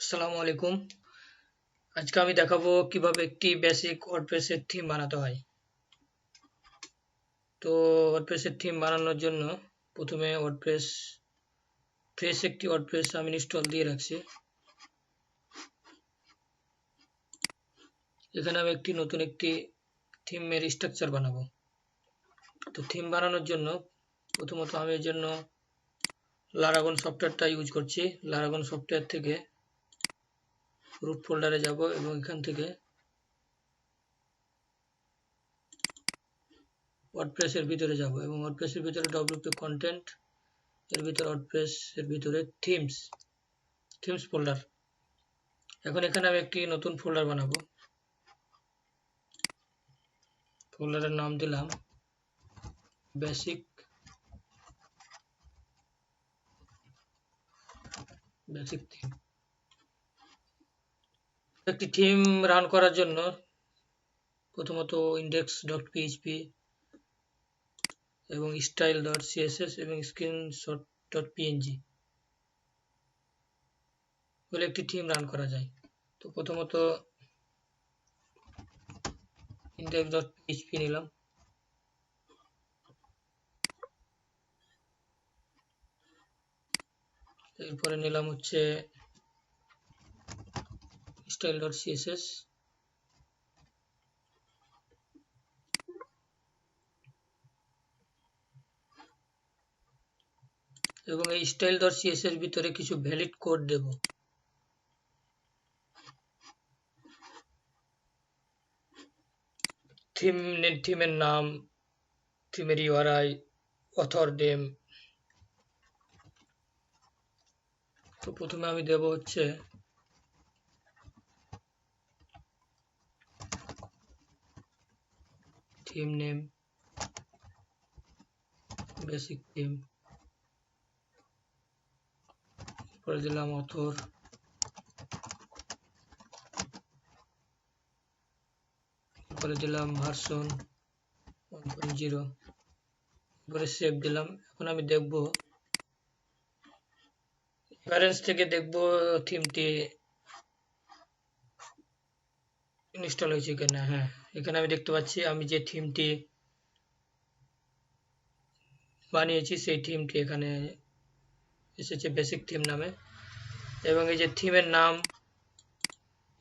আসসালামু আলাইকুম। আজকে আমি দেখাবো কিভাবে একটি বেসিক ওয়ার্ডপ্রেসের থিম বানাতে হয়। তো ওয়ার্ডপ্রেসের থিম বানানোর জন্য প্রথমে একটি ওয়ার্ডপ্রেস আমি ইনস্টল দিয়ে রাখছি। এখানে আমি নতুন একটি থিমের স্ট্রাকচার বানাবো। তো থিম বানানোর জন্য প্রথমত আমি এর জন্য লারাগন সফটওয়্যারটা ইউজ করছি। লারাগন সফটওয়্যার থেকে রুট ফোল্ডারে যাব এবং এখান থেকে ওয়ার্ডপ্রেসের ভিতরে যাব এবং ওয়ার্ডপ্রেসের ভিতরে wp কন্টেন্ট এর ভিতরে ওয়ার্ডপ্রেস এর ভিতরে থিমস ফোল্ডার। এখন এখানে আমি একটি নতুন ফোল্ডার বানাবো। ফোল্ডারের নাম দিলাম বেসিক থিম। একটি থিম রান করার জন্য প্রথমত index.php এবং style.css এবং screenshot.png বলে একটি থিম রান করা যায়। তো প্রথমত index.php নিলাম, এরপরে নিলাম হচ্ছে style.css এবং এই style.css এর ভিতরে কিছু ভ্যালিড কোড দেব। থিমের নাম, থিমের ইউআরআই, অথর নেম। তো প্রথমে আমি দেব হচ্ছে থিম নেম বেসিক থিম, পরে দিলাম অথর, পরে দিলাম ভার্সন 1.0, পরে সেভ দিলাম। এখন আমি দেখব প্যারেন্টস থেকে দেখব থিমটি ইনস্টল হয়েছে কিনা। হ্যাঁ, এখানে আমি দেখতে পাচ্ছি আমি যে থিমটি বানিয়েছি সেই থিমটি এখানে এসেছে বেসিক থিম নামে এবং এই যে থিমের নাম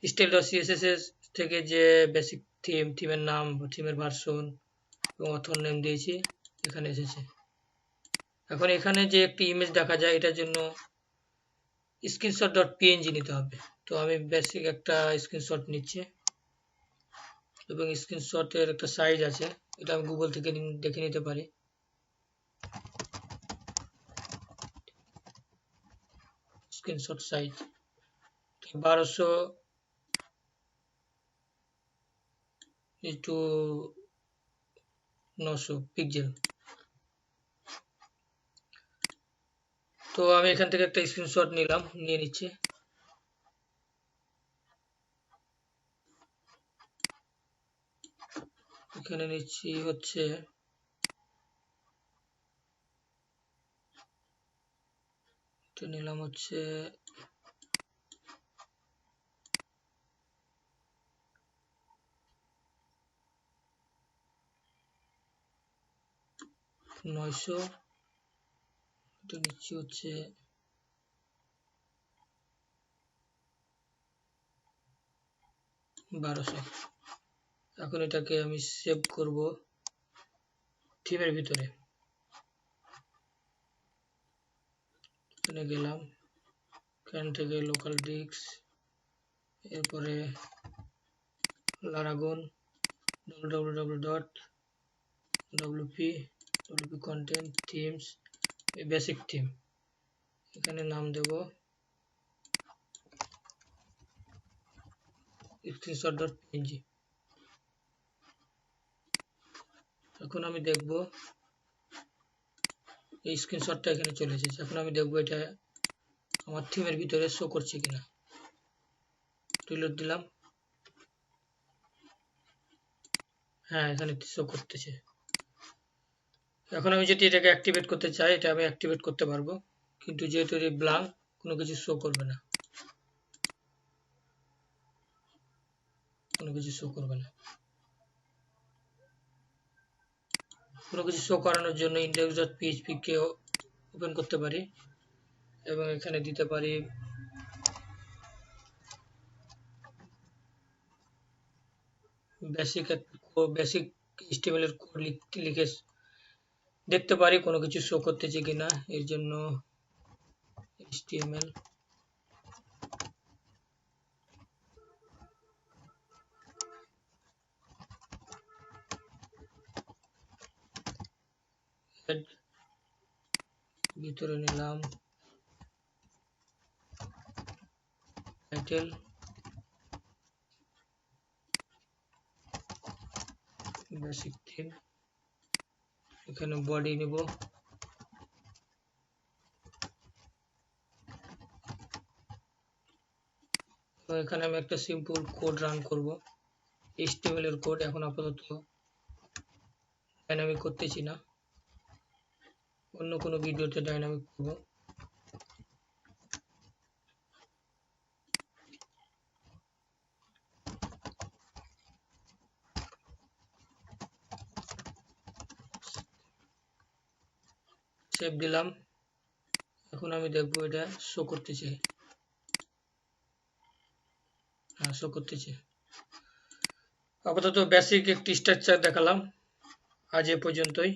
style.css থেকে যে বেসিক থিমের নাম, থিমের ভার্সন এবং অথর নেম দিয়েছি এখানে এসেছে। এখন এখানে যে একটি ইমেজ দেখা যায় এটার জন্য screenshot.png নিতে হবে। তো আমি বেসিক একটা স্ক্রিনশট নিচ্ছি এবং স্ক্রিনশটের একটা সাইজ আছে, এটা আমি গুগল থেকে দেখে নিতে পারি। Screenshot size 1200x900 pixel. তো আমি এখান থেকে একটা স্ক্রিনশট নিয়ে নিচ্ছি। এখানে নিচ্ছি হচ্ছে নিলাম হচ্ছে 900, এটা নিচ্ছি হচ্ছে 1200। এখন এটাকে আমি সেভ করব থিমের ভিতরে। এখানে গেলাম, এখান থেকে লোকাল ডিস্ক, এরপরে লারাগন www.wp content themes basic theme, এখানে নাম দেব screenshot.png। এখন আমি দেখব এই স্ক্রিনশটটা এখানে চলে এসেছে। এখন আমি দেখব এটা আমার থিমের ভিতরে শো করছে কিনা। রিলোড দিলাম, হ্যাঁ এখানে শো করতেছে। এখন আমি যদি এটাকে অ্যাক্টিভেট করতে চাই এটা আমি অ্যাক্টিভেট করতে পারবো, কিন্তু যেহেতু ব্ল্যাঙ্ক কোনো কিছু শো করবে না। কোনো কিছু শো করবে না। কোনো কিছু শো করানোর জন্য index.php কে ওপেন করতে পারি এবং এখানে দিতে পারি বেসিক HTML এর কোড লিখে দেখতে পারি কোনো কিছু শো করতেছে কিনা। এর জন্য HTML head ভিতরে নিলাম টাইটেল বেসিক থিম, এখানে বডি নিব, এখানে আমি একটা সিম্পল কোড রান করব HTML এর কোড। এখন আপাতত ডাইনামিক করতেছি না, অন্য কোনো ভিডিওতে ডাইনামিক করব। সেভ দিলাম। এখন আমি দেখব এটা শো করতেছে, হ্যাঁ শো করতেছে। আপাতত বেসিক একটি স্ট্রাকচার দেখালাম। আজ এ পর্যন্তই।